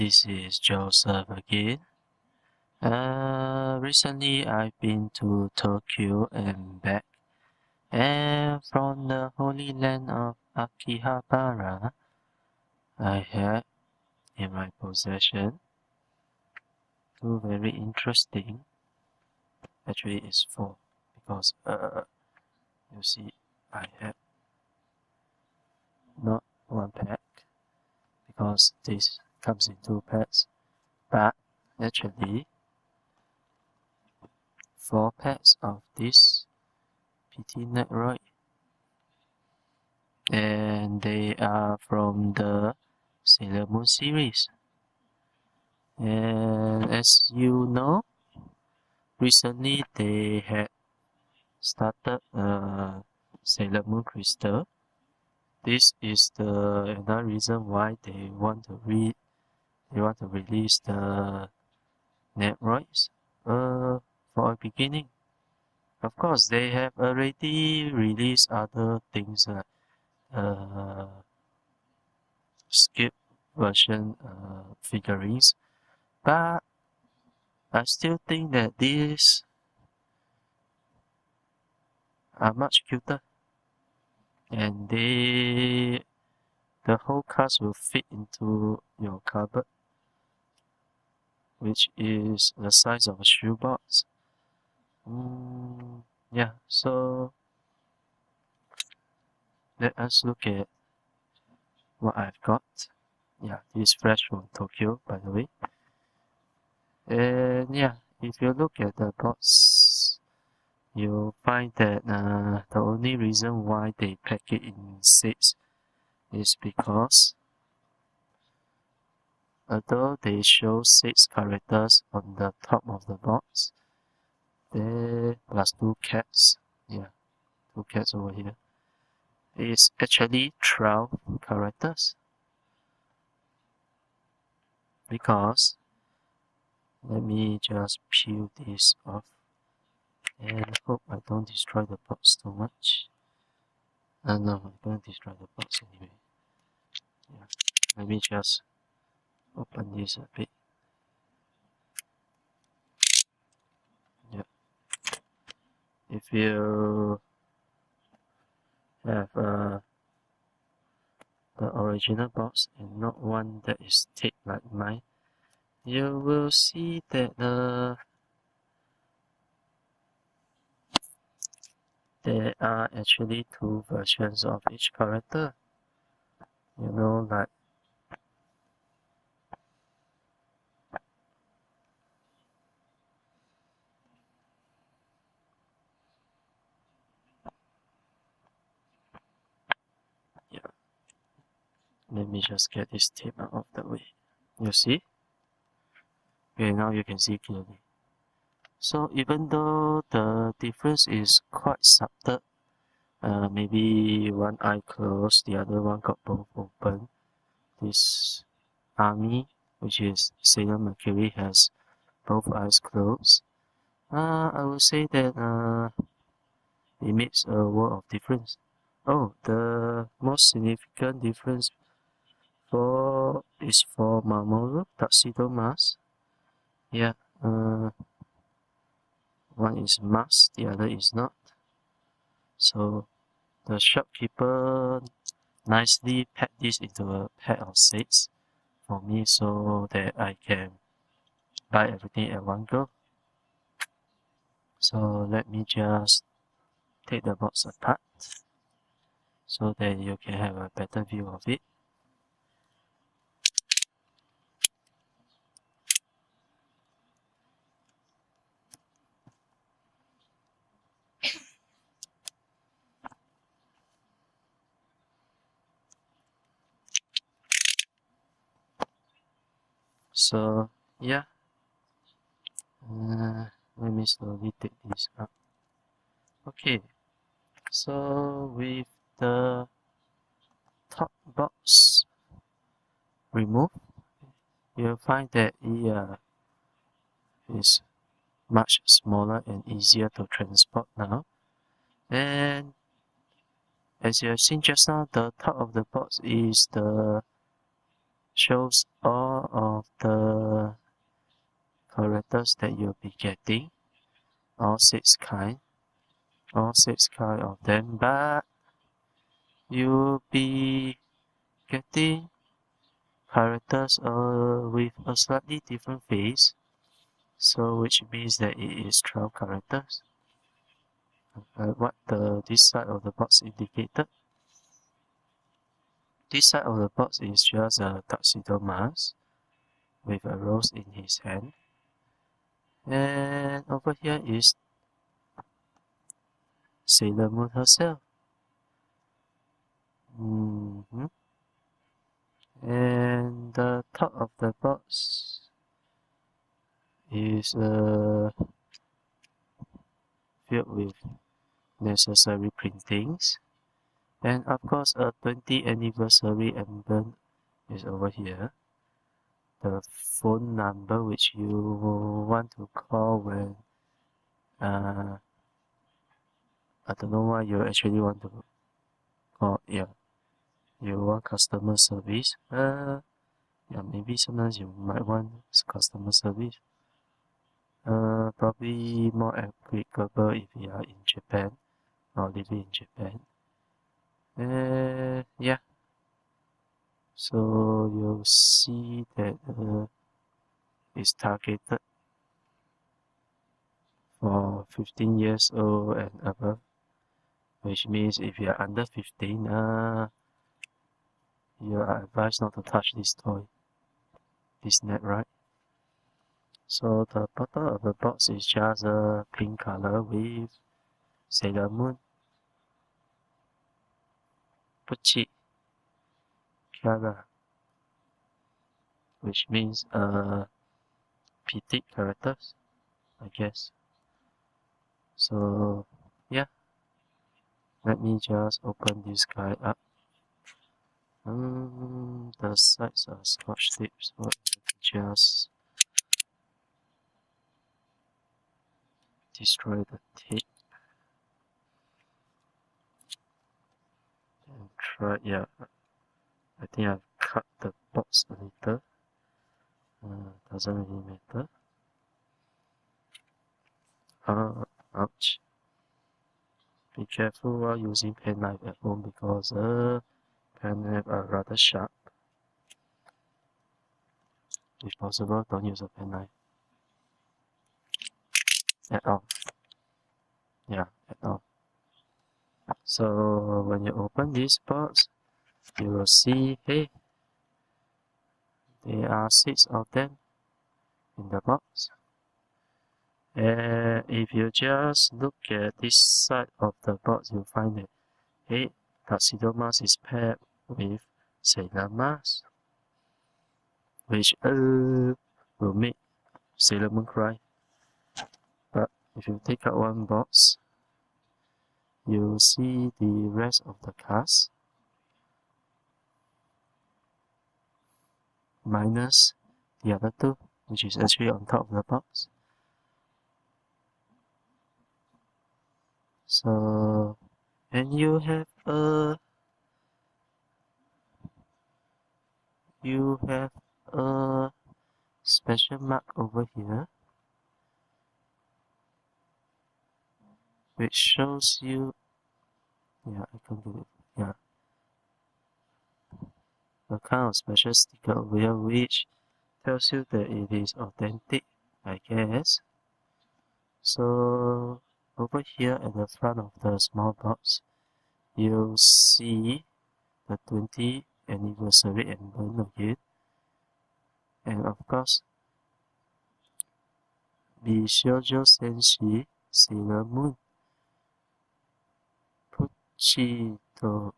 this is Joseph again. Recently I've been to Tokyo and back, and from the holy land of Akihabara, I had in my possession two very interesting, actually it's four, because you see I have not one pack, because this comes in two packs, but actually 4 packs of this Petit Netroid, and they are from the Sailor Moon series. And as you know, recently they had started Sailor Moon Crystal. This is another reason why they want to release the Netroids for a beginning. Of course, they have already released other things like skip version figurines, but I still think that these are much cuter, and the whole cast will fit into your cupboard, which is the size of a shoebox. Yeah, so let us look at what I've got. Yeah, this is fresh from Tokyo, by the way. And yeah, if you look at the box, you'll find that the only reason why they pack it in sets is because although they show 6 characters on the top of the box, there plus 2 cats, yeah, 2 cats over here, it's actually 12 characters, because let me just peel this off and hope I don't destroy the box too much. No, I'm gonna destroy the box anyway. Yeah, let me just open this a bit. Yeah, if you have the original box and not one that is taped like mine, you will see that there are actually 2 versions of each character. You know, like yeah. Let me just get this tape out of the way. You see? Okay, now you can see clearly. So even though the difference is quite subtle, maybe one eye closed, the other one got both open. This army, which is Sailor Mercury, has both eyes closed. I would say that it makes a world of difference. Oh, the most significant difference is for Mamoru Tuxedo Mask. Yeah, one is masked, the other is not. So the shopkeeper nicely packed this into a pack of 6 for me so that I can buy everything at one go. So let me just take the box apart so that you can have a better view of it. So yeah, let me slowly take this up. Okay, so with the top box removed, you'll find that it is much smaller and easier to transport now. And as you have seen just now, the top of the box is the shows all of the characters that you'll be getting, all six kind of them, but you'll be getting characters with a slightly different face, so which means that it is 12 characters. What this side of the box indicated. This side of the box is just a tuxedo mask with a rose in his hand. And over here is Sailor Moon herself. And the top of the box is filled with necessary printings. And of course, a 20th anniversary emblem is over here. The phone number which you want to call when I don't know why you actually want to call. Yeah, you want customer service. Yeah, maybe sometimes you might want customer service. Probably more applicable if you are in Japan or living in Japan. Yeah. So you'll see that it's targeted for 15 years old and above, which means if you are under 15, you are advised not to touch this toy, this net, right? So the bottom of the box is just a pink color with Sailor Moon, Petit, Chara, which means Petit characters, I guess. So yeah, let me just open this guy up. The sides are scotch tape, so just destroy the tape and try. Yeah, I think I've cut the box a little. Doesn't really matter. Ouch. Be careful while using pen knife at home because pen knife are rather sharp. If possible, don't use a pen knife at all. Yeah, at all. So when you open this box, you will see, hey, there are 6 of them in the box. And if you just look at this side of the box, you'll find that, hey, Tuxedo Mask is paired with Sailor Mask, which will make Sailor Moon cry. But if you take out one box, you'll see the rest of the cast, minus the other 2, which is actually on top of the box. So, and you have a special mark over here, which shows you, yeah, I can do it, yeah, a kind of special sticker over here which tells you that it is authentic, I guess. So over here at the front of the small box, you'll see the 20th anniversary emblem again, and of course美少女戦士 Sailor Moon, Puchitto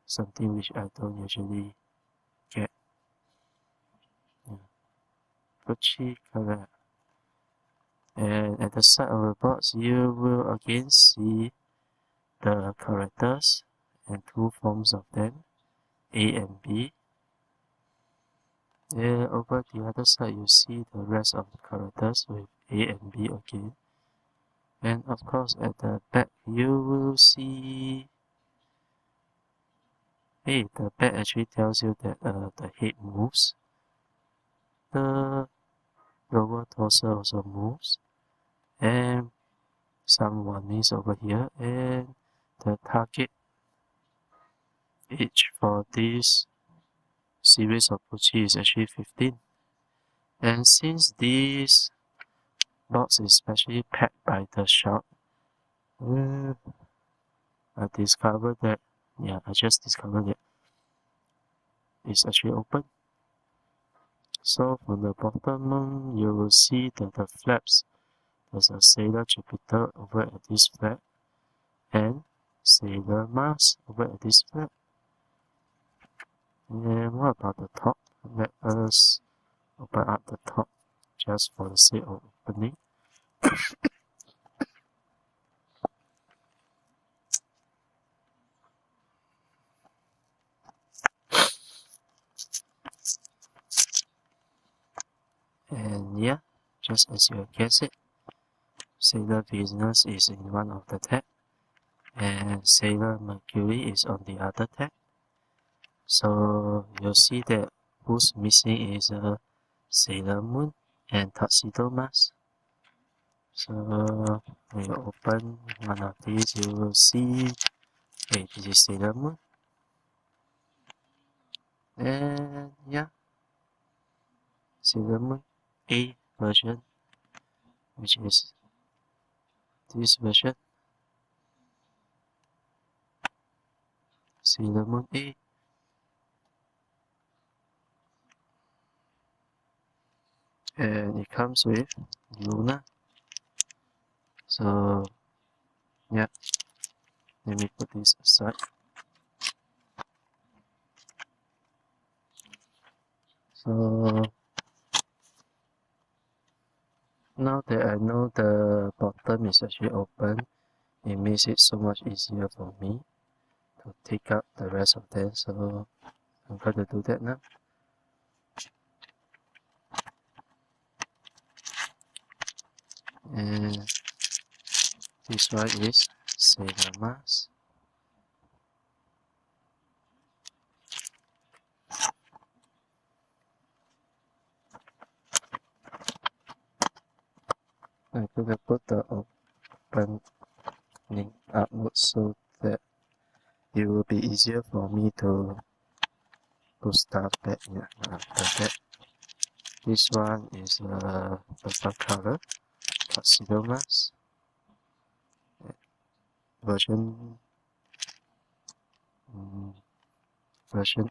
something which I don't usually get. Puchitto. And at the side of the box, you will again see the characters and 2 forms of them, A and B. And over the other side, you see the rest of the characters with A and B again. And of course, at the back, you will see. Hey, the back actually tells you that the head moves. The lower torso also moves. And some warnings over here. And the target age for this series of Puchitto is actually 15. And since this box is specially packed by the shop, I discovered that, I just discovered that it's actually open. So from the bottom, you will see that the flaps, there's a Sailor Jupiter over at this flap, and Sailor Mars over at this flap. And what about the top? Let us open up the top just for the sake of opening. And yeah, just as you guessed it, Sailor Venus is in one of the tag, and Sailor Mercury is on the other tag. So you'll see that who's missing is Sailor Moon and Tuxedo Mask. So when you open one of these, you will see, hey, this is Sailor Moon. And yeah, Sailor Moon A version, which is this version. Sailor Moon A. And it comes with Luna. So yeah, let me put this aside. So now that I know the bottom is actually open, it makes it so much easier for me to take out the rest of them. So I'm going to do that now. And this one is Sailor Mars. I'm going to put the opening upwards so that it will be easier for me to put stuff back here. After that, this one is purple color Tuxedo Mask version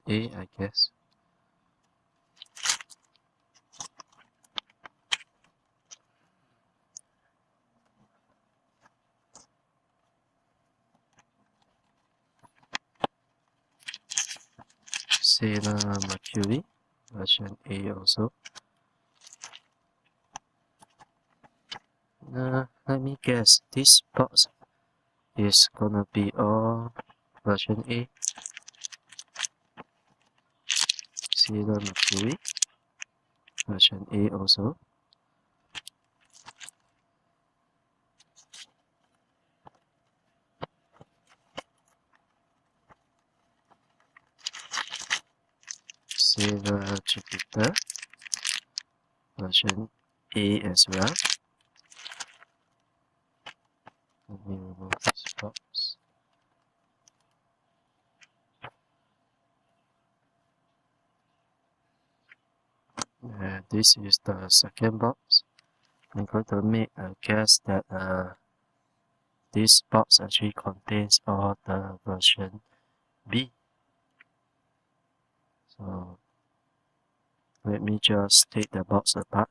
A, I guess. Sailor Mercury version A also. Let me guess, this box is gonna be all version A. Sailor Mercury version A also. Sailor Jupiter version A as well. Let me remove this box. This is the second box. I'm going to make a guess that this box actually contains all the version B. So let me just take the box apart.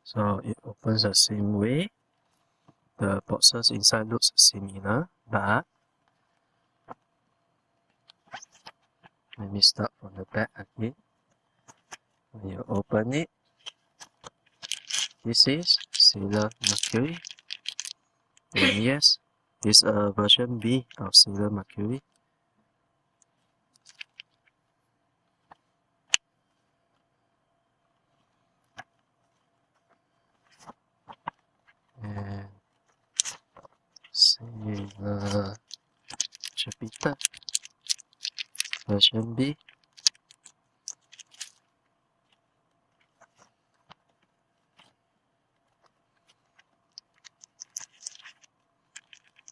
So it opens the same way. The boxes inside looks similar, but let me start from the back again. When you open it, this is Sailor Mercury. And yes, it's a version B of Sailor Mercury. And Sailor Chapita version B.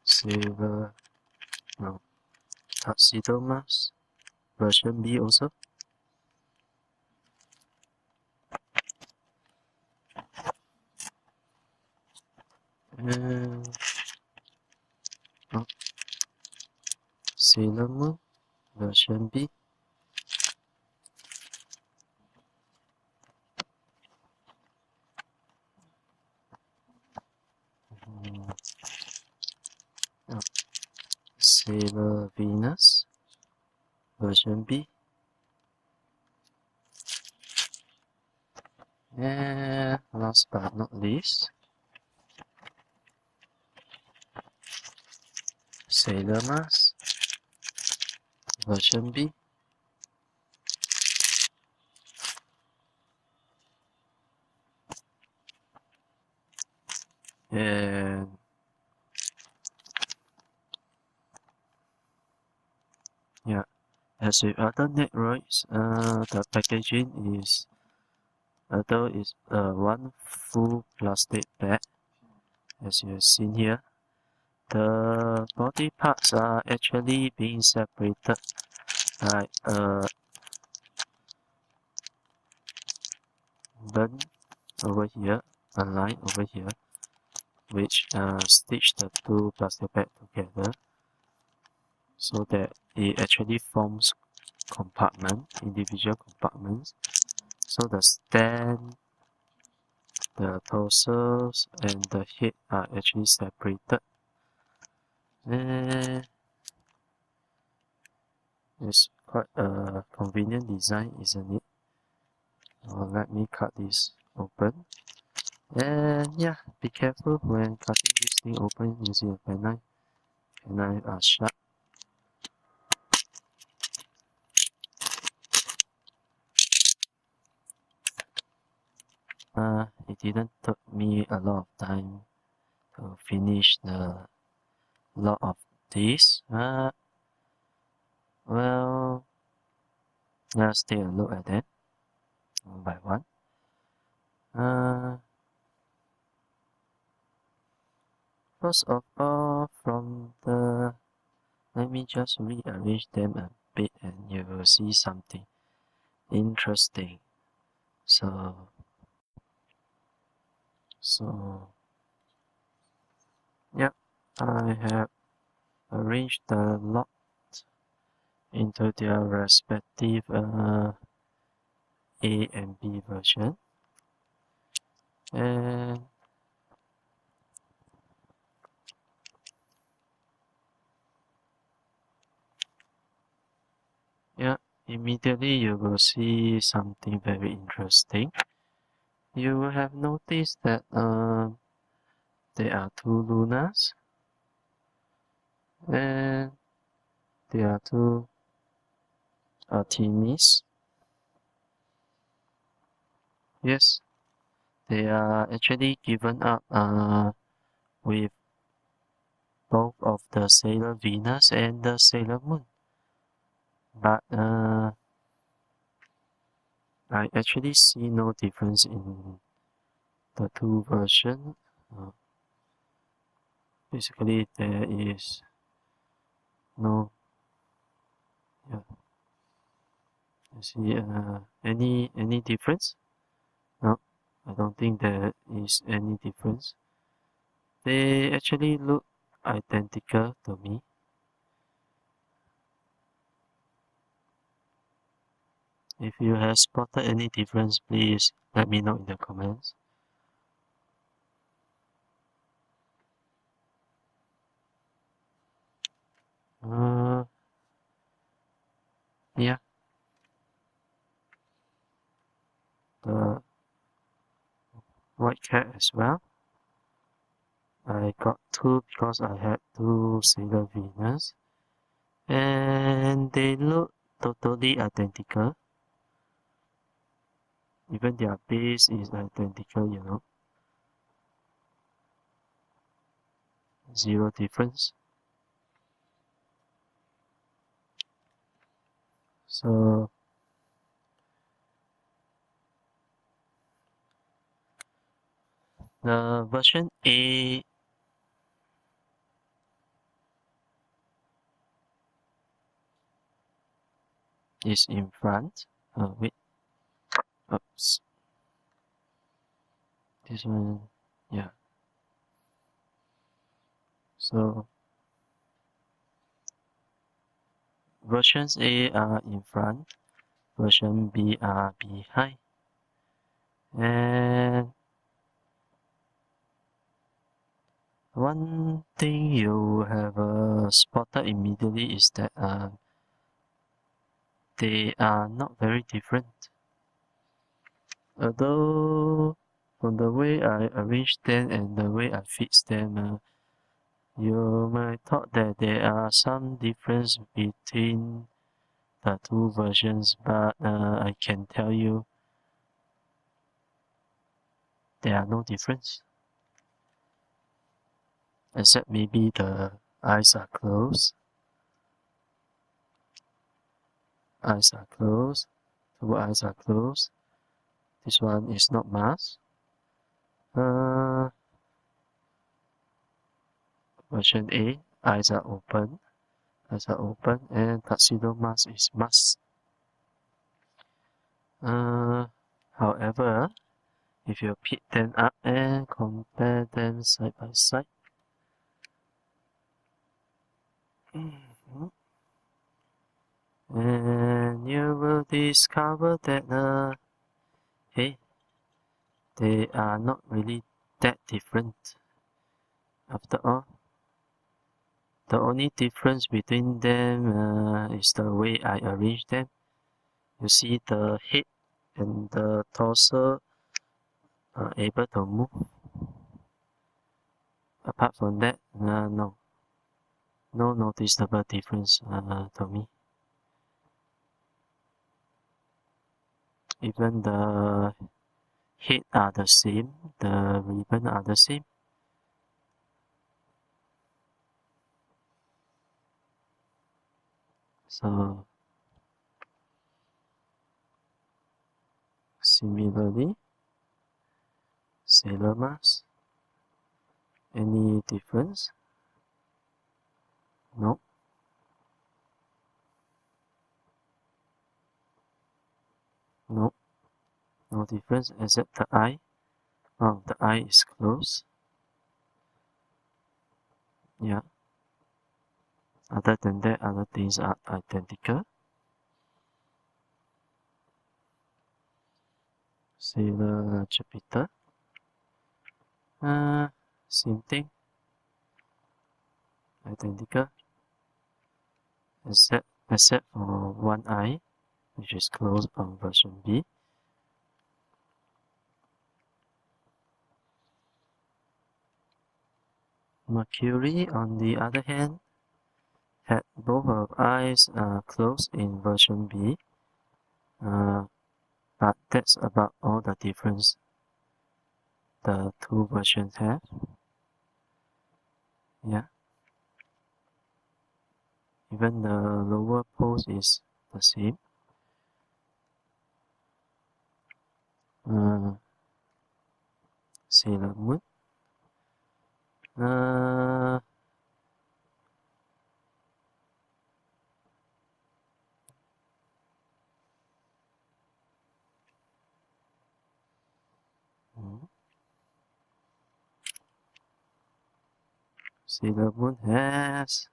Sailor Tuxedo Mask version B also. And Sailor Moon version B. Sailor Venus version B. And last but not least, Sailor Mars version B. And yeah, as with other Netroids, the packaging is one full plastic bag, as you have seen here. The body parts are actually being separated like a band over here, a line over here, which stitch the two plastic bags together so that it actually forms individual compartments. So the stand, the torso, and the head are actually separated. And it's quite a convenient design, isn't it? Let me cut this open. And yeah, be careful when cutting this thing open using a penknife. Penknife are sharp. It didn't took me a lot of time to finish the lot of this. Well, let's take a look at them one by one. First of all, let me just rearrange them a bit and you will see something interesting. So yeah, I have arranged the lot into their respective A and B version. And yeah, immediately you will see something very interesting. You will have noticed that there are two Lunas and there are two Artemis. Yes, they are actually given up with both of the Sailor Venus and the Sailor Moon. But I actually see no difference in the two versions. Basically, there is no, yeah. You see any difference? No, I don't think there is any difference. They actually look identical to me. If you have spotted any difference, please let me know in the comments. Yeah. The white cat as well. I got 2 because I had 2 Sailor Venus. And they look totally identical. Even their base is identical, you know. 0 difference. So the version A is in front. Wait. Oops. This one, yeah. So versions A are in front, version B are behind. And one thing you have spotted immediately is that they are not very different. Although from the way I arrange them and the way I fix them, you might thought that there are some difference between the 2 versions, but I can tell you there are no difference. Except maybe the eyes are closed. Eyes are closed. 2 eyes are closed. This one is not masked. Version A, eyes are open. Eyes are open and tuxedo mask is masked. However, if you pick them up and compare them side by side, and you will discover that hey, they are not really that different. After all, the only difference between them is the way I arrange them. You see the head and the torso are able to move. Apart from that, no noticeable difference to me. Even the head are the same, the ribbon are the same. So similarly, Sailor mask. Any difference? No. No. No difference except the eye. Oh, the eye is closed. Yeah. Other than that, other things are identical. Sailor Jupiter. Same thing. Identical. Except for one eye, which is closed on version B. Mercury, on the other hand, had both of eyes closed in version B, but that's about all the difference the 2 versions have. Yeah. Even the lower pose is the same. Sailor Moon. Sailor Moon has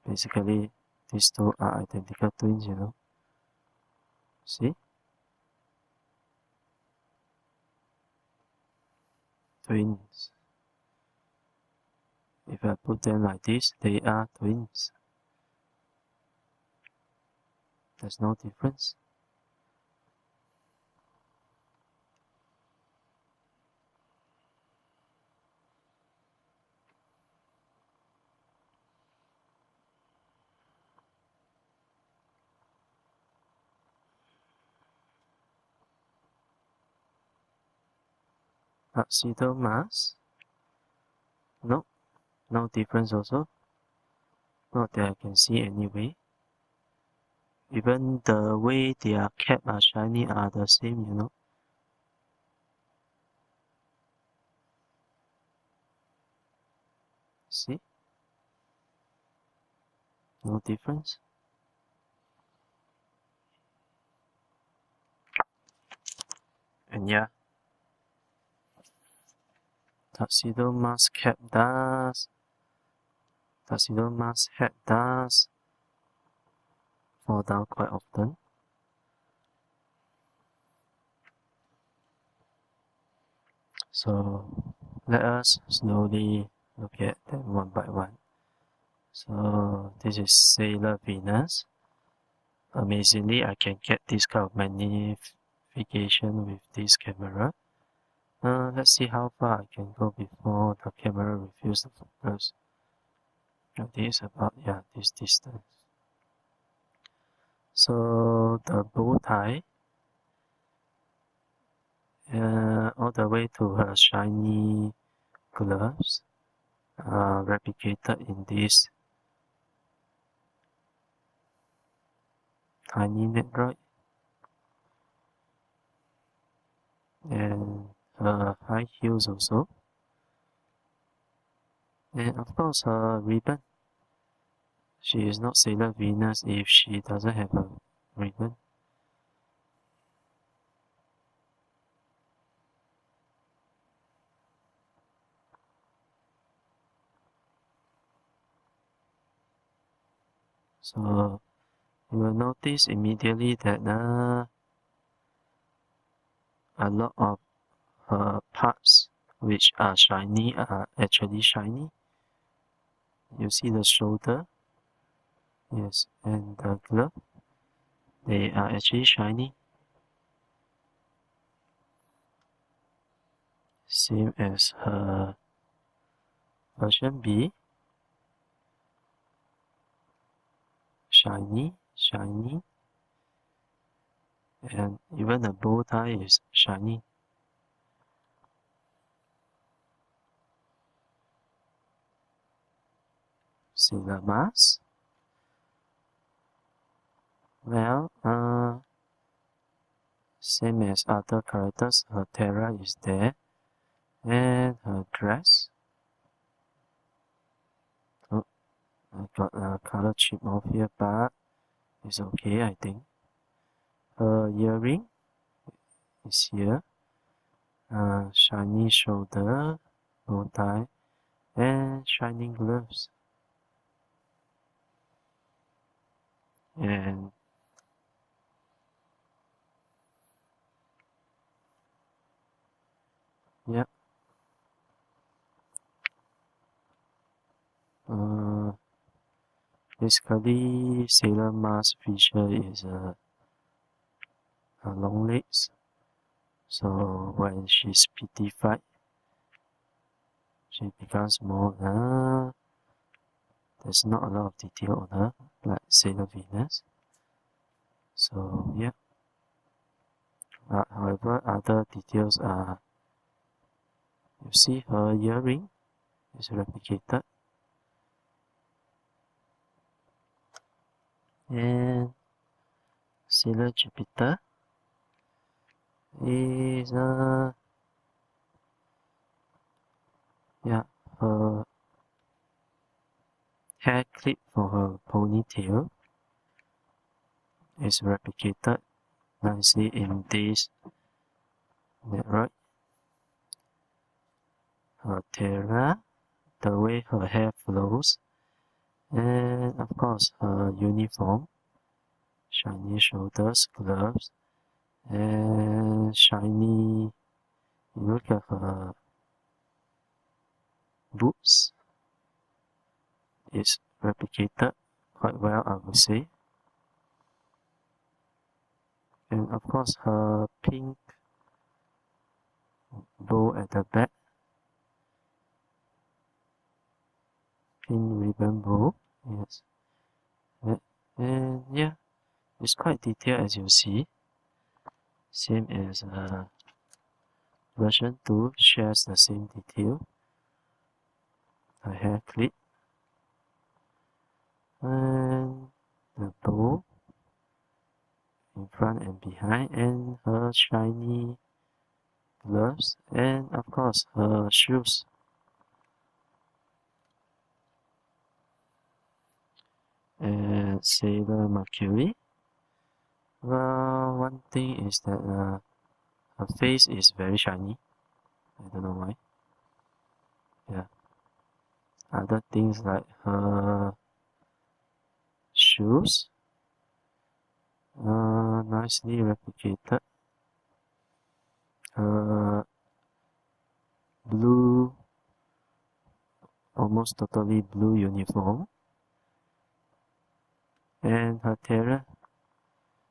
basically these 2 are identical twins, you know. See? Twins. If I put them like this, they are twins. There's no difference. Tuxedo mask? No, no difference also. Not that I can see anyway. Even the way their cap are shiny are the same, you know. See? No difference. And yeah, Tuxedo mask cap does. Tuxedo mask hat does fall down quite often. So let us slowly look at them one by one. So this is Sailor Venus. Amazingly, I can get this kind of magnification with this camera. Let's see how far I can go before the camera reveals the focus. This is about, yeah, this distance. So the bow tie, all the way to her shiny gloves, replicated in this tiny neckroid, and her high heels also, and of course her ribbon. She is not Sailor Venus if she doesn't have a ribbon. So you will notice immediately that a lot of her parts which are shiny are actually shiny. You see the shoulder, yes, and the glove, they are actually shiny. Same as her version B. Shiny, shiny. And even the bow tie is shiny. Sailor mask. Well, same as other characters, her Chara is there. And her dress. Oh, I got a color chip off here, but it's okay, I think. Her earring is here. Shiny shoulder, bow tie, and shining gloves. And yeah. Basically, Sailor Mars feature is her long legs. So when she's petified, she becomes more. There's not a lot of detail on her, like Sailor Venus. So yeah. However, other details are, you see her earring is replicated. And Sailor Jupiter is yeah, her hair clip for her ponytail is replicated nicely in this neckroid. Her Chara, the way her hair flows, and of course her uniform, shiny shoulders, gloves, and shiny, you look at her boots, is replicated quite well, I would say. And of course, her pink bow at the back, pink ribbon bow, yes. And yeah, it's quite detailed as you see. Same as version 2 shares the same detail. The hair clip and the bow in front and behind, and her shiny gloves, and of course her shoes. And Sailor Mercury. Well, one thing is that her face is very shiny. I don't know why. Yeah. Other things like her shoes, nicely replicated. Her blue, almost totally blue uniform, and her tiara,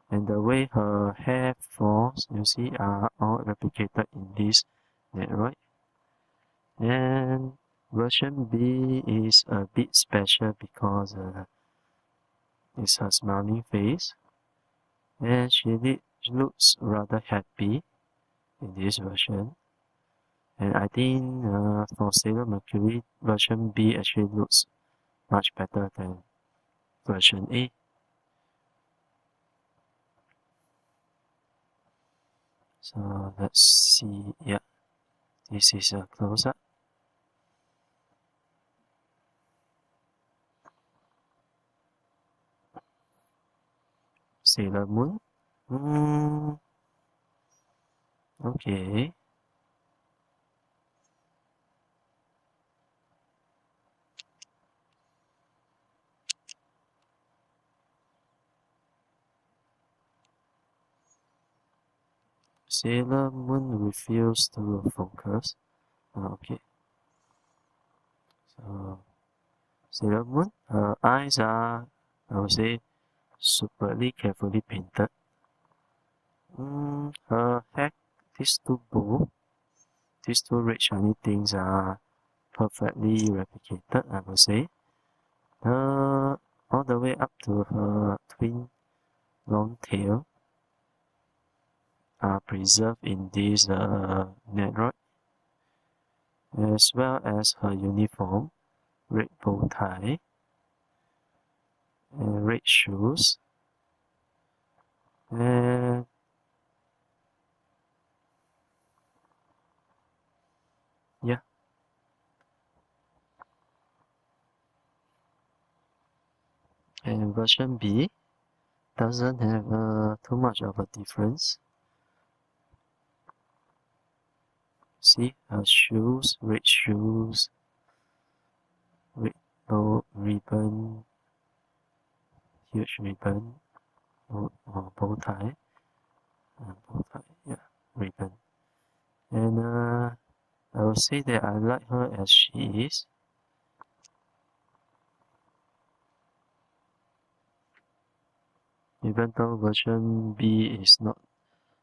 and the way her hair falls, you see, are all replicated in this Netroid. And version B is a bit special because it's her smiling face, and she looks rather happy in this version. And I think for Sailor Mercury, version B actually looks much better than version A. So let's see, yeah, this is a close-up. Sailor Moon. Okay. Sailor Moon refused to focus. Okay. So, Sailor Moon, her eyes are, I would say, superly carefully painted. Her hair, these two red shiny things are perfectly replicated, I would say. All the way up to her twin long tail are preserved in this Netroid, as well as her uniform, red bow tie, and red shoes, and yeah. And version B doesn't have too much of a difference. See, her shoes, red bow ribbon, huge ribbon, or bow tie, yeah, ribbon. And I would say that I like her as she is. Even though version B is not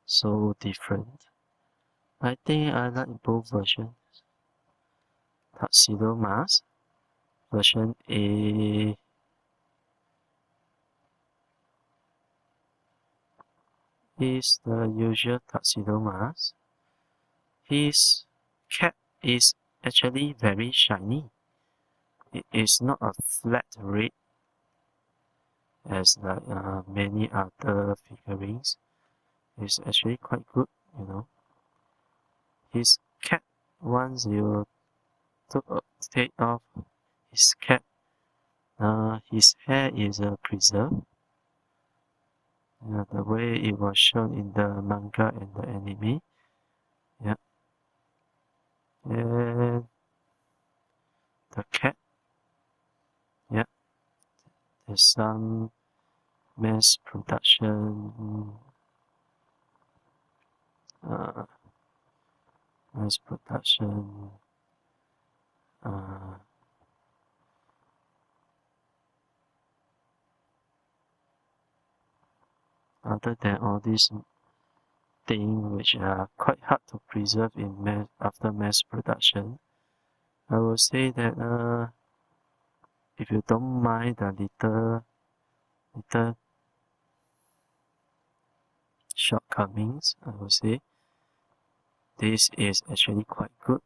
so different. I think I like both versions. Tuxedo mask, version A is the usual tuxedo mask. His cap is actually very shiny. It is not a flat red as like many other figurines. It's actually quite good, you know. His cap, once you take off his cap, his hair is preserved. The way it was shown in the manga and the anime. Yeah. And the cap, yeah, there's some mass production other than all these things which are quite hard to preserve after mass production, I will say that if you don't mind the little shortcomings, I will say this is actually quite good.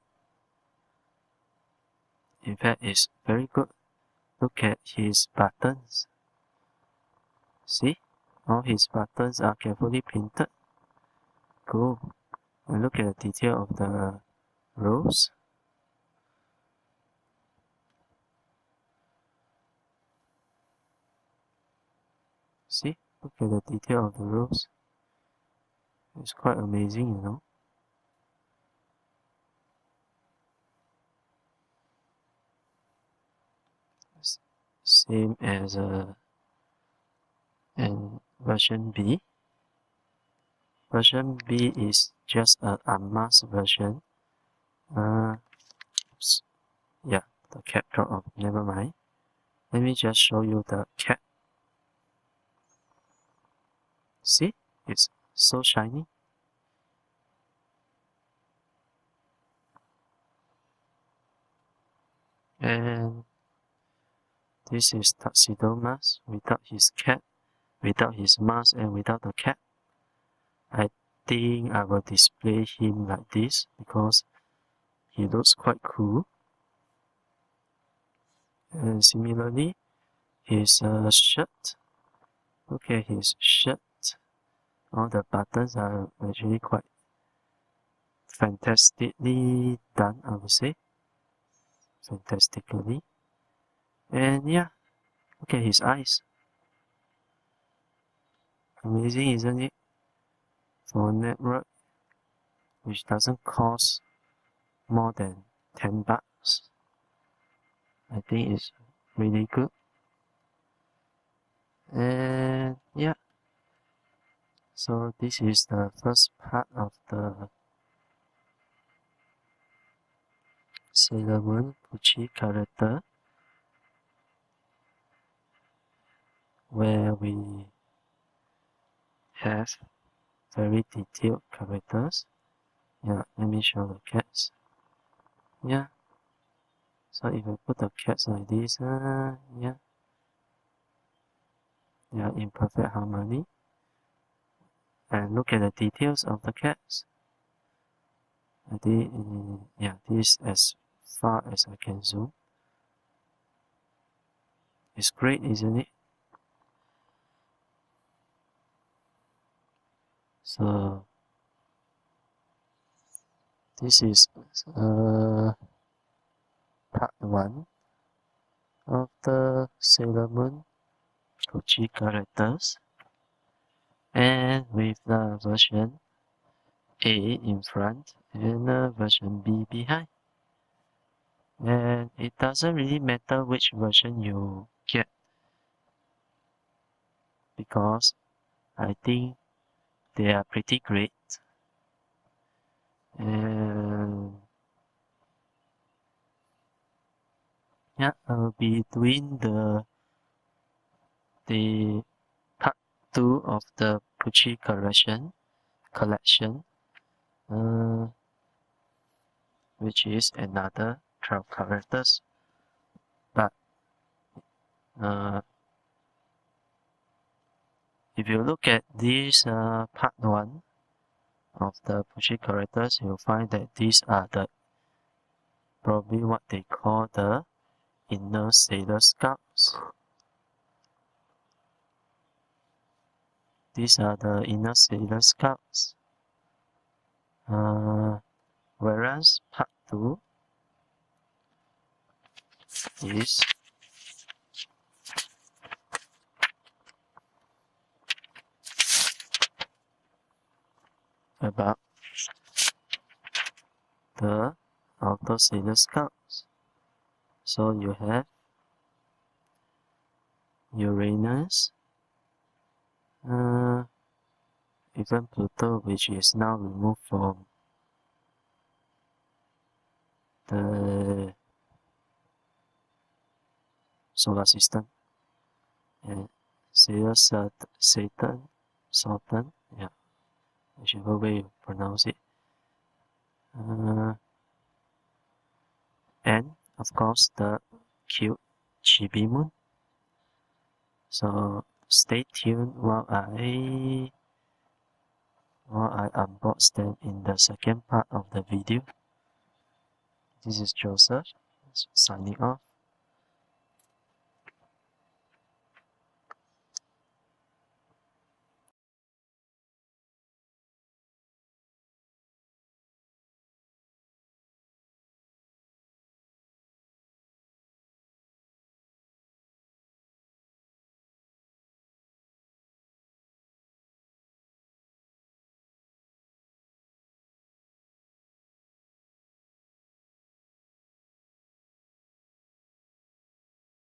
In fact, it's very good. Look at his buttons. See? All his buttons are carefully printed. Cool. And look at the detail of the rows. See? Look at the detail of the rows. It's quite amazing, you know. Same as and version B. Version B is just an unmasked version. Oops. Yeah, the cap dropped off. Never mind. Let me just show you the cap. See? It's so shiny. And this is Tuxedo Mask without his cap, without his mask, and without the cap. I think I will display him like this because he looks quite cool. And similarly, his shirt. Look at his shirt. All the buttons are actually quite fantastically done, I would say. Fantastically. And yeah, look at his eyes. Amazing, isn't it? For a network which doesn't cost more than $10, I think it's really good. And yeah, so this is the first part of the Sailor Moon Puchitto character, where we have very detailed characters. Yeah, let me show the cats. Yeah, so if I put the cats like this, yeah, they are in perfect harmony. And look at the details of the cats. Yeah, this as far as I can zoom. It's great, isn't it? So this is part 1 of the Sailor Moon Puchitto characters, and with the version A in front and version B behind. And it doesn't really matter which version you get, because I think they are pretty great. And yeah, I'll be doing the part 2 of the Puchitto collection, which is another 12 characters. But if you look at this part 1 of the Puchitto characters, you'll find that these are probably what they call the inner Sailor Scouts. These are the inner Sailor Scouts. Whereas part 2 is about the outer Sailor Scouts. So you have Uranus, even Pluto, which is now removed from the solar system, and Sailor Saturn, Sultan, yeah, whichever way you pronounce it. And of course the cute chibi moon. So stay tuned while I unbox them in the second part of the video. This is Joseph signing off.